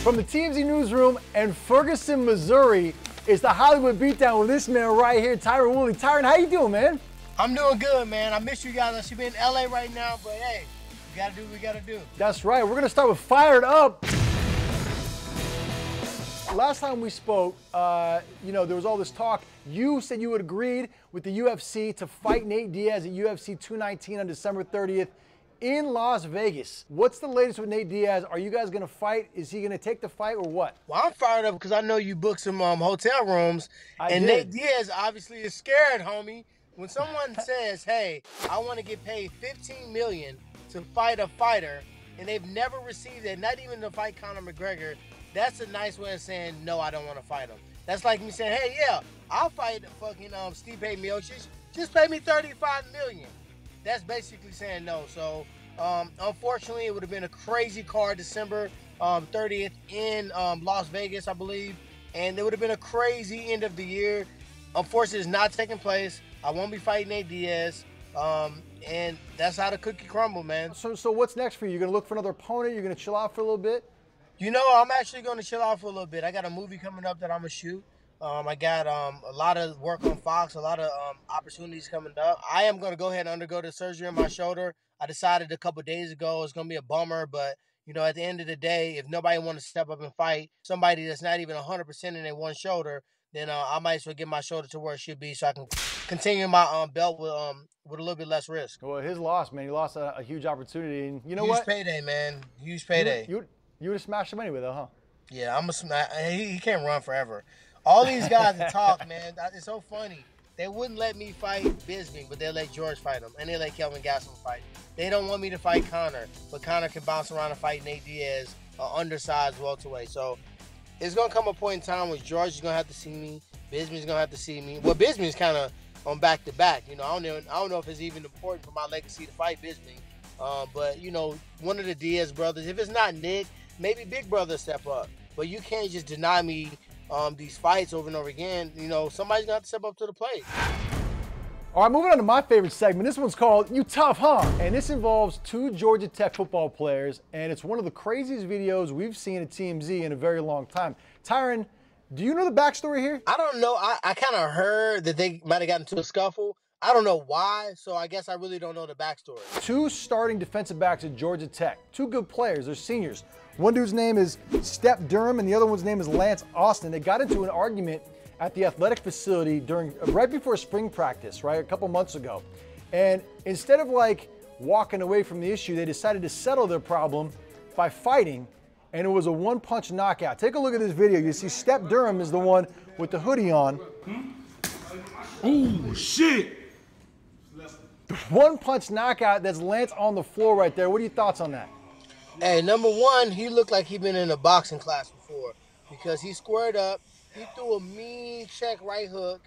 From the TMZ newsroom in Ferguson, Missouri, it's the Hollywood Beatdown with this man right here, Tyron Woodley. Tyron, how you doing, man? I'm doing good, man. I miss you guys. I should be in LA right now, but hey, we gotta do what we gotta do. That's right. We're gonna start with Fired Up. Last time we spoke, there was all this talk. You said you had agreed with the UFC to fight Nate Diaz at UFC 219 on December 30th in Las Vegas. What's the latest with Nate Diaz? Are you guys gonna fight? Is he gonna take the fight or what? Well, I'm fired up because I know you booked some hotel rooms, and Nate Diaz obviously is scared, homie. When someone says, hey, I want to get paid $15 million to fight a fighter, and they've never received it, not even to fight Conor McGregor, that's a nice way of saying, no, I don't want to fight him. That's like me saying, hey, yeah, I'll fight fucking Stipe Miocic. Just pay me $35 million. That's basically saying no. So, unfortunately, it would have been a crazy card December 30th in Las Vegas, I believe. And it would have been a crazy end of the year. Unfortunately, it's not taking place. I won't be fighting Nate Diaz. And that's how the cookie crumble, man. So what's next for you? You're going to look for another opponent? You're going to chill out for a little bit? You know, I'm actually going to chill out for a little bit. I got a movie coming up that I'm going to shoot. I got a lot of work on Fox, a lot of opportunities coming up. I am going to go ahead and undergo the surgery on my shoulder. I decided a couple days ago it's going to be a bummer, but, you know, at the end of the day, if nobody wants to step up and fight somebody that's not even 100% in their one shoulder, then I might as well get my shoulder to where it should be so I can continue my belt with a little bit less risk. Well, his loss, man. He lost a huge opportunity. And you know huge what? Huge payday, man. Huge payday. You would have smashed him anyway, though, huh? Yeah, I'm a smash. He can't run forever. All these guys that talk, man, it's so funny. They wouldn't let me fight Bisping, but they'll let George fight him. And they let Kelvin Gastelum fight. They don't want me to fight Conor, but Conor can bounce around and fight Nate Diaz, an undersized welterweight. So it's going to come a point in time where George is going to have to see me. Bisping's going to have to see me. Well, Bisping's kind of on back-to-back. You know, I don't know if it's even important for my legacy to fight Bisping. But, you know, one of the Diaz brothers, if it's not Nick, maybe Big Brother step up. But you can't just deny me these fights over and over again. You know, somebody's gonna have to step up to the plate. All right, moving on to my favorite segment. This one's called You Tough, Huh? And this involves two Georgia Tech football players, and it's one of the craziest videos we've seen at TMZ in a very long time. Tyron, do you know the backstory here? I don't know. I kind of heard that they might have gotten into a scuffle. I don't know why, so I guess I really don't know the backstory. Two starting defensive backs at Georgia Tech. Two good players. They're seniors. One dude's name is Step Durham, and the other one's name is Lance Austin. They got into an argument at the athletic facility right before spring practice, right, a couple months ago. And instead of walking away from the issue, they decided to settle their problem by fighting, and it was a one-punch knockout. Take a look at this video. You see Step Durham is the one with the hoodie on. Oh, shit! One-punch knockout. That's Lance on the floor right there. What are your thoughts on that? Hey, number one, he looked like he'd been in a boxing class before because he squared up. He threw a mean check right hook,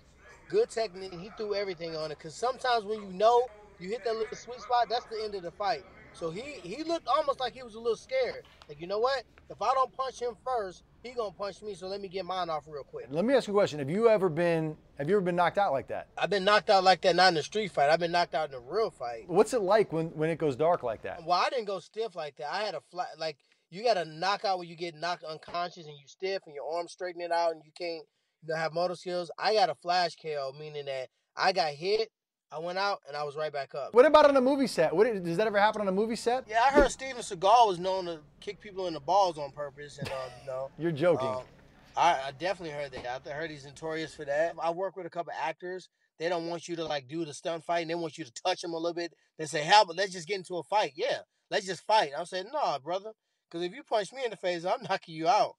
good technique. He threw everything on it because sometimes when you hit that little sweet spot, that's the end of the fight. So he looked almost like he was a little scared. Like, you know what? If I don't punch him first, he gonna punch me, so let me get mine off real quick. Let me ask you a question. Have you ever been knocked out like that? I've been knocked out like that, not in a street fight. I've been knocked out in a real fight. What's it like when it goes dark like that? Well, I didn't go stiff like that. I had a flat, like, you got a knockout where you get knocked unconscious and you stiff and your arms straighten it out and you can't have motor skills. I got a flash KO, meaning that I got hit, I went out, and I was right back up. What about on a movie set? Does that ever happen on a movie set? Yeah, I heard Steven Seagal was known to kick people in the balls on purpose. And, You're joking. I definitely heard that. I heard he's notorious for that. I work with a couple actors. They don't want you to, do the stunt fight, and they want you to touch them a little bit. They say, how about let's just get into a fight. Yeah, let's just fight. I'm saying, nah, brother, because if you punch me in the face, I'm knocking you out.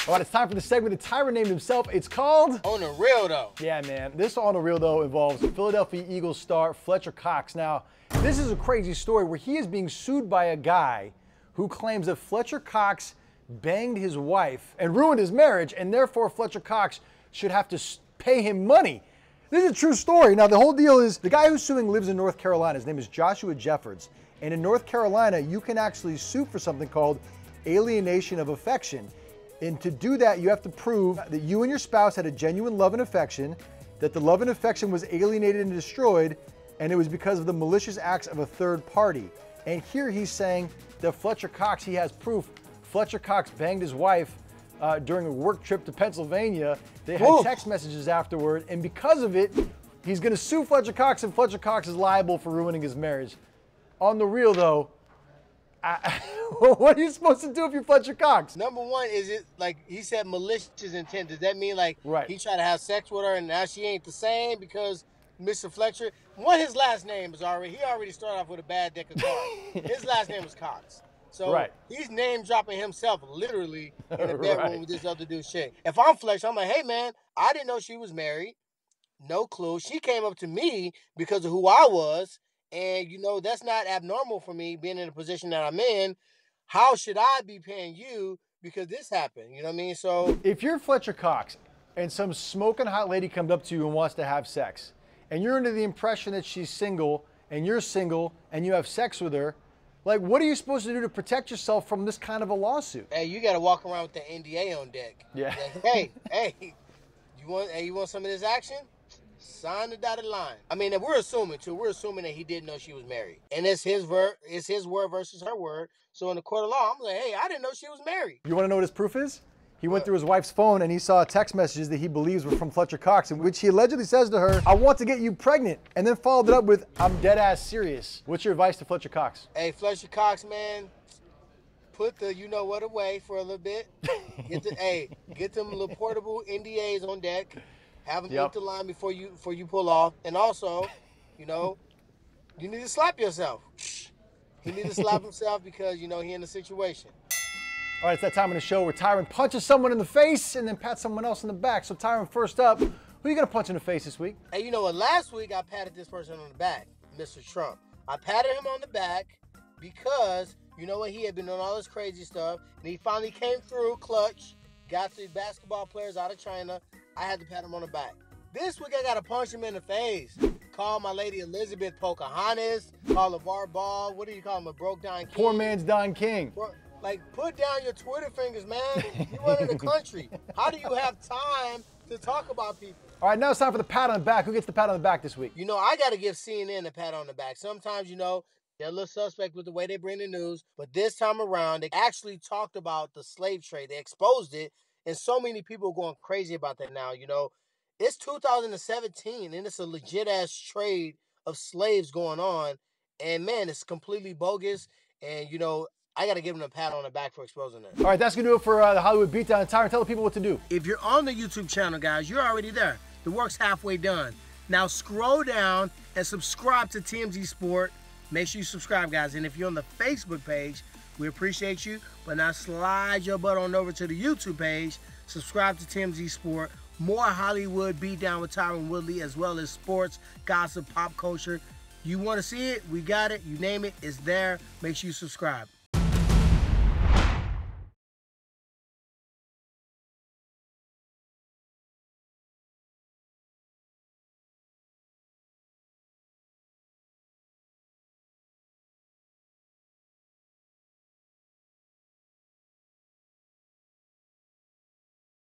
All right, it's time for the segment that Tyron named himself. It's called On the Real, though. Yeah, man. This On the Real, though, involves Philadelphia Eagles star Fletcher Cox. Now, this is a crazy story where he is being sued by a guy who claims that Fletcher Cox banged his wife and ruined his marriage, and therefore Fletcher Cox should have to pay him money. This is a true story. Now, the whole deal is the guy who's suing lives in North Carolina. His name is Joshua Jeffords. And in North Carolina, you can actually sue for something called alienation of affection. And to do that, you have to prove that you and your spouse had a genuine love and affection, that the love and affection was alienated and destroyed, and it was because of the malicious acts of a third party. And here he's saying that Fletcher Cox, he has proof Fletcher Cox banged his wife during a work trip to Pennsylvania. They had text messages afterward, and because of it, he's going to sue Fletcher Cox, and Fletcher Cox is liable for ruining his marriage. On the real, though, what are you supposed to do if you're Fletcher Cox? Number one, is it like he said malicious intent? Does that mean like he tried to have sex with her and now she ain't the same because Mr. Fletcher? His last name is he already started off with a bad deck of cards. His last name was Cox. So he's name dropping himself literally in the bedroom with this other dude's chick. If I'm Fletcher, I'm like, hey man, I didn't know she was married. No clue. She came up to me because of who I was. And, you know, that's not abnormal for me being in the position that I'm in. How should I be paying you because this happened? You know what I mean? So if you're Fletcher Cox and some smoking hot lady comes up to you and wants to have sex, and you're under the impression that she's single and you're single and you have sex with her, like, what are you supposed to do to protect yourself from this kind of a lawsuit? Hey, you got to walk around with the NDA on deck. Yeah. Like, hey, you want some of this action? Sign the dotted line. I mean, we're assuming that he didn't know she was married, and it's his word versus her word. So in the court of law, I'm like, hey, I didn't know she was married. You want to know what his proof is? He went through his wife's phone and he saw text messages that he believes were from Fletcher Cox, in which he allegedly says to her, "I want to get you pregnant," and then followed it up with, "I'm dead ass serious." What's your advice to Fletcher Cox? Hey, Fletcher Cox, man, put the you know what away for a little bit. Get them little portable NDAs on deck. Have him eat the line before you pull off. And also, you know, you need to slap yourself. He needs to slap himself because, you know, he in a situation. All right, it's that time in the show where Tyron punches someone in the face and then pats someone else in the back. So Tyron, first up, who are you going to punch in the face this week? Hey, you know what? Last week I patted this person on the back, Mr. Trump. I patted him on the back because, you know what, he had been doing all this crazy stuff, and he finally came through clutch, got the basketball players out of China. I had to pat him on the back. This week, I got to punch him in the face. Call my lady Elizabeth Pocahontas. Call LeVar Ball. What do you call him? A broke down king? Poor man's Don King. Like, put down your Twitter fingers, man. You run in the country. How do you have time to talk about people? All right, now it's time for the pat on the back. Who gets the pat on the back this week? You know, I got to give CNN a pat on the back. Sometimes, you know, they're a little suspect with the way they bring the news. But this time around, they actually talked about the slave trade. They exposed it. And so many people are going crazy about that now, you know. It's 2017, and it's a legit-ass trade of slaves going on. And, man, it's completely bogus. And, you know, I got to give them a pat on the back for exposing that. All right, that's going to do it for the Hollywood Beatdown. And Tyron, tell the people what to do. If you're on the YouTube channel, guys, you're already there. The work's halfway done. Now scroll down and subscribe to TMZ Sport. Make sure you subscribe, guys. And if you're on the Facebook page, we appreciate you. But now slide your butt on over to the YouTube page. Subscribe to TMZ Sport. More Hollywood Beatdown with Tyron Woodley, as well as sports, gossip, pop culture. You want to see it? We got it. You name it. It's there. Make sure you subscribe.